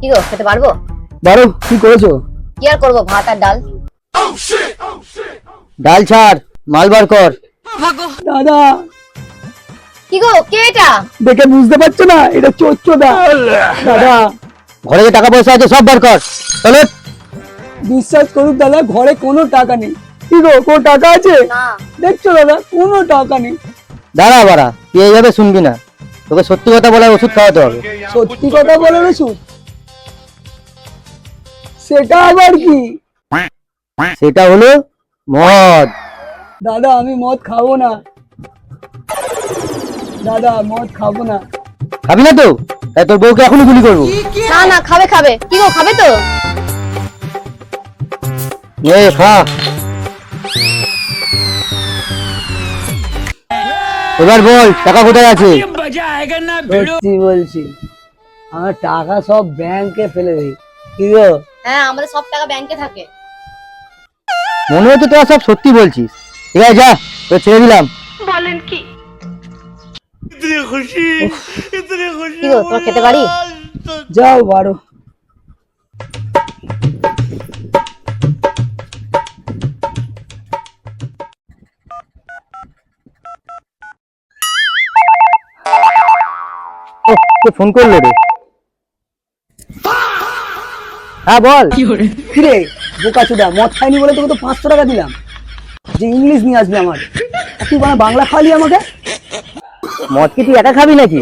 কি গো খেতে পারবো? বারো কি করেছো? কি আর করবো, ভাত আর ডাল। ডাল ছাড়, মাল বার কর। দাদা কি গো, কে এটা? দেখে বুঝতে পারছো না এটা চোচ্চদা। দাদা ঘরে যে টাকা পয়সা আছে সব বার কর। চলো। বিশ্বাস করুন দাদা, ঘরে কোনো টাকা নেই। কি গো, কোনো টাকা আছে? না। দেখছো দাদা, কোনো টাকা নেই। দাঁড়া বাড়া, তুই এইভাবে শুনবি না, তোকে সত্যি কথা বলার ওষুধ খাওয়াতে হবে। সত্যি কথা বলার ওষুধ? সেটা আবার কি? সেটা হলো মদ। দাদা আমি মদ খাবো না। দাদা মদ খাবো না। খাবি না তো? তাই তোর বউকে এখনই গুলি করবো। না না, খাবে খাবে। কি গো, খাবে তো? খা। এবার বল টাকা কোথায় আছে? সত্যি বলছি, আমার টাকা সব ব্যাংকে ফেলে দিই। কি গো? হ্যাঁ, আমাদের সব টাকা ব্যাংকে থাকে। মনে হচ্ছে তোরা সব সত্যি বলছিস। ঠিক আছে যা, তোর ছেড়ে দিলাম। বলেন কি? কি গো, তোর খেতে পারি? যাও বারো। ফোন করলো রে। হ্যাঁ বল। কিরে বোকাচোদা, মদ খাইনি বলে তোকে তো 500 টাকা দিলাম যে ইংলিশ নিয়ে আসবি আমার, তুই বাংলা খাওয়ালি আমাকে। মদ কি তুই একা খাবি নাকি?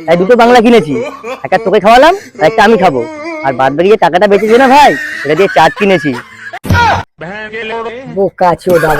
তাই দুটো বাংলা কিনেছি, একটা তোকে খাওয়ালাম আর একটা আমি খাবো। আর বাদ বাকি যে টাকাটা বেঁচেছে না ভাই, এটা দিয়ে চাট কিনেছি। বোকাচোদা।